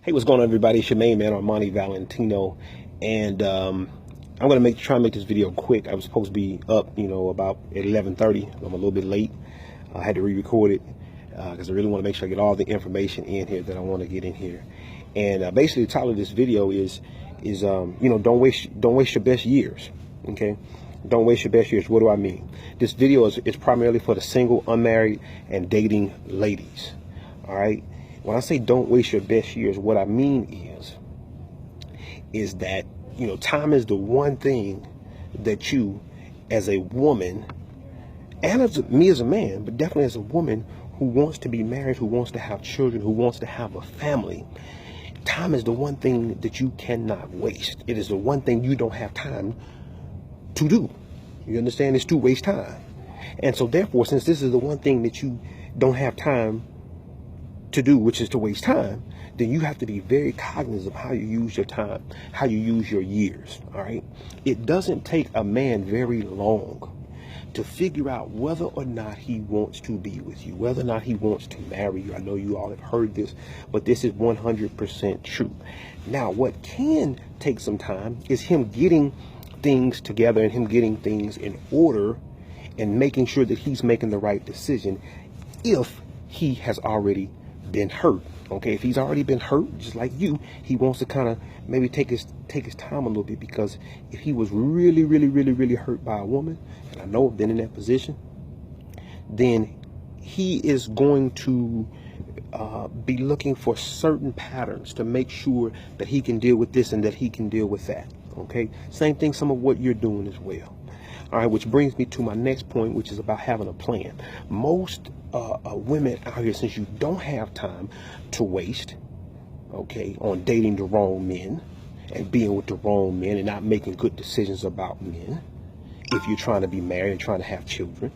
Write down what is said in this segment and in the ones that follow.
Hey, what's going on, everybody? It's your main man, Armani Valentino, and I'm gonna try and make this video quick. I was supposed to be up, about at 11:30. I'm a little bit late. I had to re-record it because I really want to make sure I get all the information in here that I want to get in here. And basically, the title of this video is don't waste your best years. Okay, don't waste your best years. What do I mean? This video is primarily for the single, unmarried, and dating ladies. All right. When I say don't waste your best years, what I mean is that, time is the one thing that you, as a woman, and as me as a man, but definitely as a woman who wants to be married, who wants to have children, who wants to have a family, time is the one thing that you cannot waste. It is the one thing you don't have time to do. You understand? It's to waste time. And so therefore, since this is the one thing that you don't have time to do, which is to waste time, then you have to be very cognizant of how you use your time, how you use your years. All right. It doesn't take a man very long to figure out whether or not he wants to be with you, whether or not he wants to marry you. I know you all have heard this, but this is 100% true. Now, what can take some time is him getting things together and him getting things in order and making sure that he's making the right decision if he has already been hurt. Okay, if he's already been hurt, just like you, he wants to kind of maybe take his time a little bit, because if he was really hurt by a woman, and I know I've been in that position, then he is going to be looking for certain patterns to make sure that he can deal with this and that he can deal with that. Okay, same thing, some of what you're doing as well. All right, which brings me to my next point, which is about having a plan. Most women out here, since you don't have time to waste, okay, on dating the wrong men and being with the wrong men and not making good decisions about men, if you're trying to be married and trying to have children,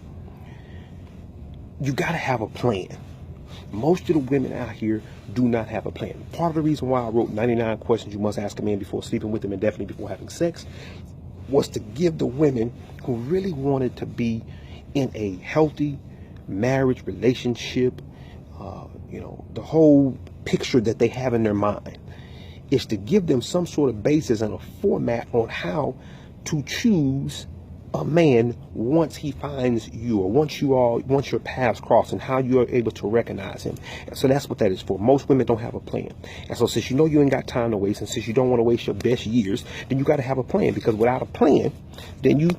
you got to have a plan. Most of the women out here do not have a plan. Part of the reason why I wrote 99 questions you must ask a man before sleeping with him and definitely before having sex was to give the women who really wanted to be in a healthy marriage relationship, the whole picture that they have in their mind, is to give them some sort of basis and a format on how to choose a man once he finds you, or once your paths cross, and how you are able to recognize him. And so that's what that is for. Most women don't have a plan. And so since you ain't got time to waste, and since you don't want to waste your best years, then you got to have a plan, because without a plan, then you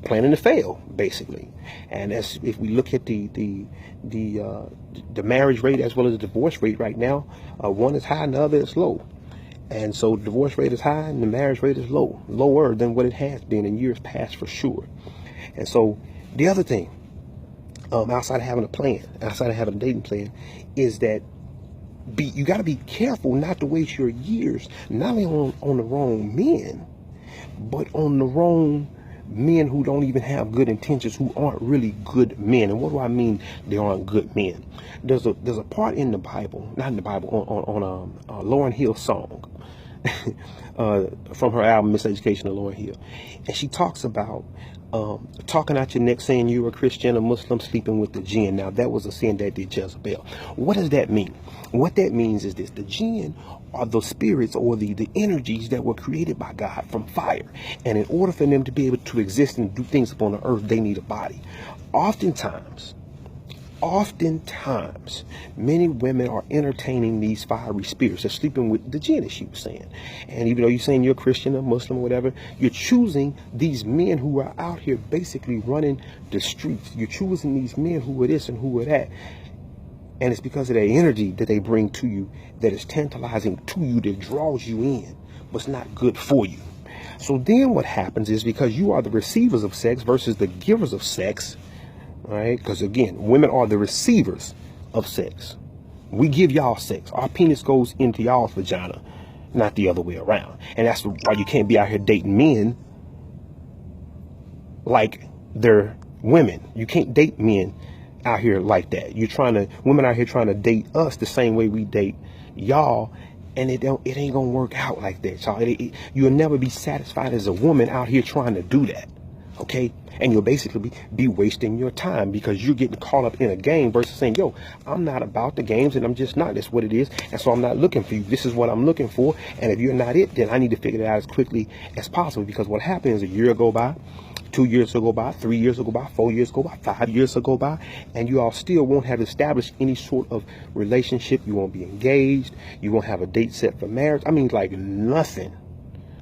planning to fail, basically. And as if we look at the marriage rate as well as the divorce rate right now, one is high and the other is low. And so the divorce rate is high and the marriage rate is lower than what it has been in years past, for sure. And so the other thing, outside of having a plan, outside of having a dating plan, is that you got to be careful not to waste your years, not only on the wrong men, but on the wrong men who don't even have good intentions, who aren't really good men. And what do I mean they aren't good men? There's a part in the Bible, not in the Bible, on Lauryn Hill's song from her album Miseducation of Lauryn Hill, and she talks about talking out your neck, saying you're a Christian, a Muslim, sleeping with the jinn. Now, that was a sin that did Jezebel. What does that mean? What that means is this: the jinn are the spirits, or the energies that were created by God from fire. And in order for them to be able to exist and do things upon the earth, they need a body. Oftentimes, many women are entertaining these fiery spirits. They're sleeping with the jinn, as she was saying. And even though you're saying you're a Christian, a Muslim, or whatever, you're choosing these men who are out here basically running the streets. You're choosing these men who are this and who are that. And it's because of the energy that they bring to you that is tantalizing to you, that draws you in, but it's not good for you. So then what happens is, because you are the receivers of sex versus the givers of sex, right? Because again, women are the receivers of sex. We give y'all sex. Our penis goes into y'all's vagina, not the other way around. And that's why you can't be out here dating men like they're women. You can't date men out here like that. Women out here trying to date us the same way we date y'all, and it ain't gonna work out like that, y'all. You'll never be satisfied as a woman out here trying to do that. Okay, and you'll basically be wasting your time because you're getting caught up in a game versus saying, yo, I'm not about the games and I'm just not. That's what it is. And so I'm not looking for you. This is what I'm looking for. And if you're not it, then I need to figure it out as quickly as possible, because what happens, a year will go by, 2 years will go by, 3 years will go by, 4 years will go by, 5 years will go by, and you all still won't have established any sort of relationship. You won't be engaged. You won't have a date set for marriage. I mean, like nothing.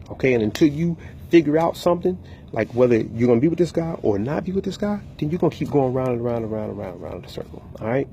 Okay, and until you figure out something, like whether you're going to be with this guy or not be with this guy, then you're going to keep going round and round and round and round and round in a circle. All right.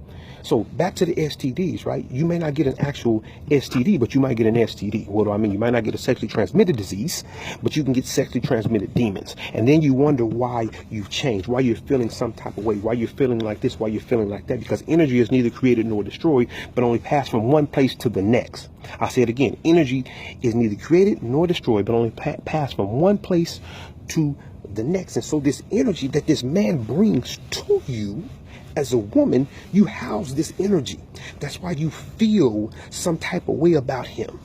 So back to the STDs, right? You may not get an actual STD, but you might get an STD. What do I mean? You might not get a sexually transmitted disease, but you can get sexually transmitted demons. And then you wonder why you've changed, why you're feeling some type of way, why you're feeling like this, why you're feeling like that, because energy is neither created nor destroyed, but only passed from one place to the next. I say it again. Energy is neither created nor destroyed, but only passed from one place to the next. And so this energy that this man brings to you as a woman, you house this energy. That's why you feel some type of way about him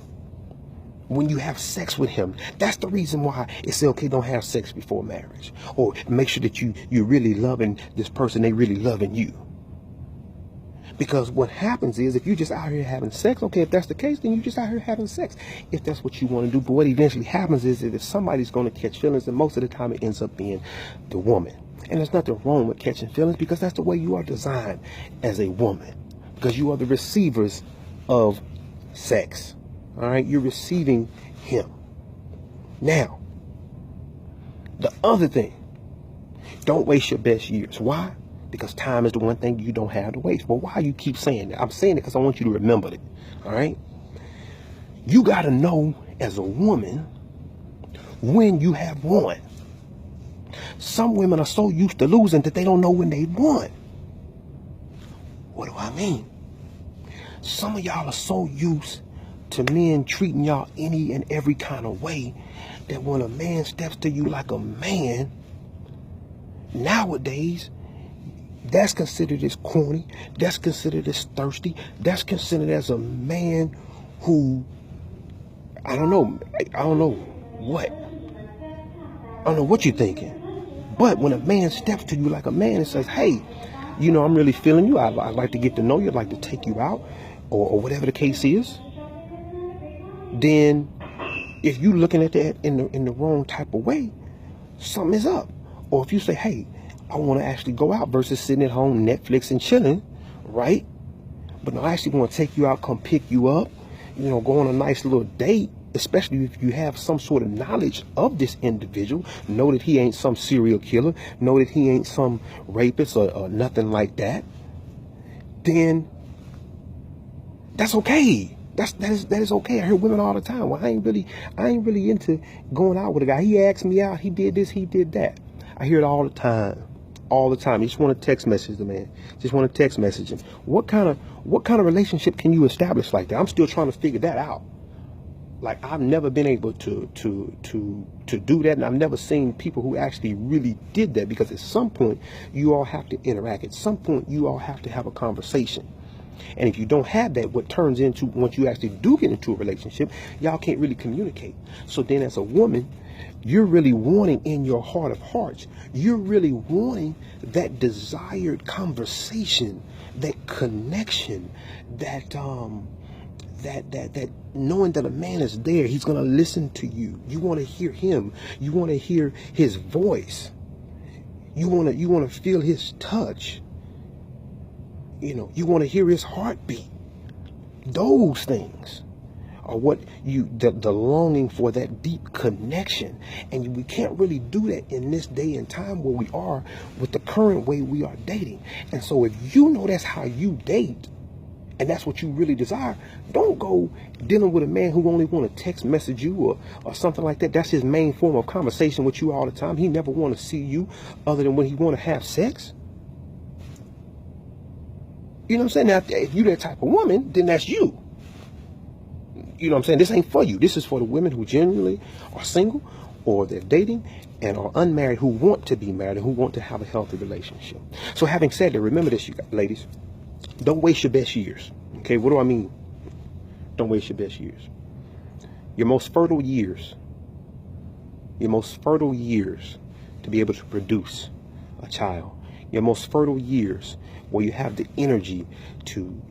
when you have sex with him. That's the reason why it's okay, don't have sex before marriage, or make sure that you're really loving this person, they really loving you. Because what happens is, if you're just out here having sex, okay, if that's the case, then you're just out here having sex, if that's what you want to do. But what eventually happens is that if somebody's going to catch feelings, and most of the time it ends up being the woman. And there's nothing wrong with catching feelings, because that's the way you are designed as a woman, because you are the receivers of sex. All right, you're receiving him. Now, the other thing, don't waste your best years. Why? Because time is the one thing you don't have to waste. But why you keep saying that? I'm saying it because I want you to remember it. All right? You got to know as a woman when you have won. Some women are so used to losing that they don't know when they won. What do I mean? Some of y'all are so used to men treating y'all any and every kind of way that when a man steps to you like a man, nowadays, that's considered as corny. That's considered as thirsty. That's considered as a man who, I don't know what. I don't know what you're thinking. But when a man steps to you like a man and says, hey, you know, I'm really feeling you. I'd like to get to know you. I'd like to take you out, or whatever the case is. Then if you're looking at that in the wrong type of way, something is up. Or if you say, hey, I want to actually go out versus sitting at home, Netflix and chilling, right? But no, I actually want to take you out, come pick you up, you know, go on a nice little date, especially if you have some sort of knowledge of this individual. Know that he ain't some serial killer. Know that he ain't some rapist or nothing like that. Then that's okay. That is okay. I hear women all the time. Well, I ain't really into going out with a guy. He asked me out. He did this. He did that. I hear it all the time. All the time. You just want to text message the man. Just want to text message him. What kind of relationship can you establish like that? I'm still trying to figure that out. Like, I've never been able to do that, and I've never seen people who actually really did that, because at some point you all have to interact. At some point you all have to have a conversation. And if you don't have that, what turns into, once you actually do get into a relationship, y'all can't really communicate. So then as a woman, you're really wanting, in your heart of hearts, you're really wanting that desired conversation, that connection, that knowing that a man is there, he's going to listen to you. You want to hear him. You want to hear his voice. You want to feel his touch. You know, you want to hear his heartbeat. Those things are what the longing for, that deep connection. And we can't really do that in this day and time where we are with the current way we are dating. And so if you know that's how you date, and that's what you really desire, don't go dealing with a man who only want to text message you or something like that. That's his main form of conversation with you all the time. He never want to see you other than when he want to have sex. You know what I'm saying? Now, if you that type of woman, then that's you. You know what I'm saying? This ain't for you. This is for the women who genuinely are single, or they're dating and are unmarried, who want to be married and who want to have a healthy relationship. So having said that, remember this, you ladies. Don't waste your best years. Okay, what do I mean? Don't waste your best years. Your most fertile years to be able to produce a child. Your most fertile years, where you have the energy to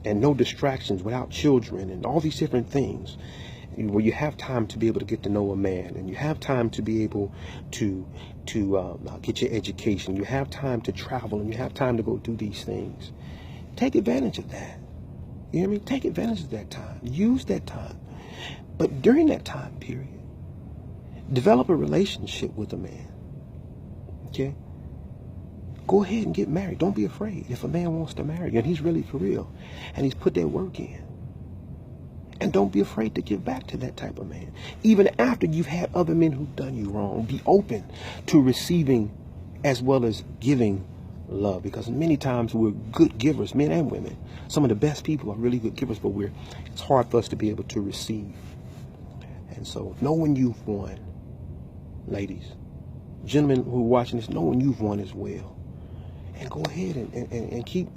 and no distractions, without children and all these different things, where you have time to be able to get to know a man, and you have time to be able to get your education, you have time to travel, and you have time to go do these things. Take advantage of that. You know what I mean? Take advantage of that time. Use that time. But during that time period, develop a relationship with a man. Okay? Go ahead and get married. Don't be afraid. If a man wants to marry you and he's really for real and he's put that work in, and don't be afraid to give back to that type of man. Even after you've had other men who've done you wrong, be open to receiving as well as giving love, because many times we're good givers, men and women. Some of the best people are really good givers, but it's hard for us to be able to receive. And so know when you've won, ladies, gentlemen who are watching this, know when you've won as well. And go ahead and keep,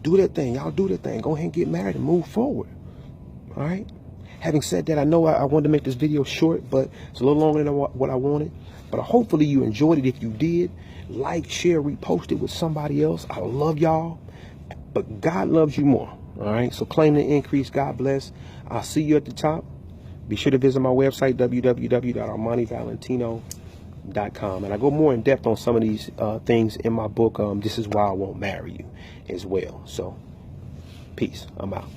do that thing. Y'all do that thing. Go ahead and get married and move forward. All right. Having said that, I know I wanted to make this video short, but it's a little longer than what I wanted. But hopefully you enjoyed it. If you did, like, share, repost it with somebody else. I love y'all, but God loves you more. All right. So claim the increase. God bless. I'll see you at the top. Be sure to visit my website, www.armanivalentino.com. And I go more in depth on some of these things in my book. This is why I won't marry you as well. So peace. I'm out.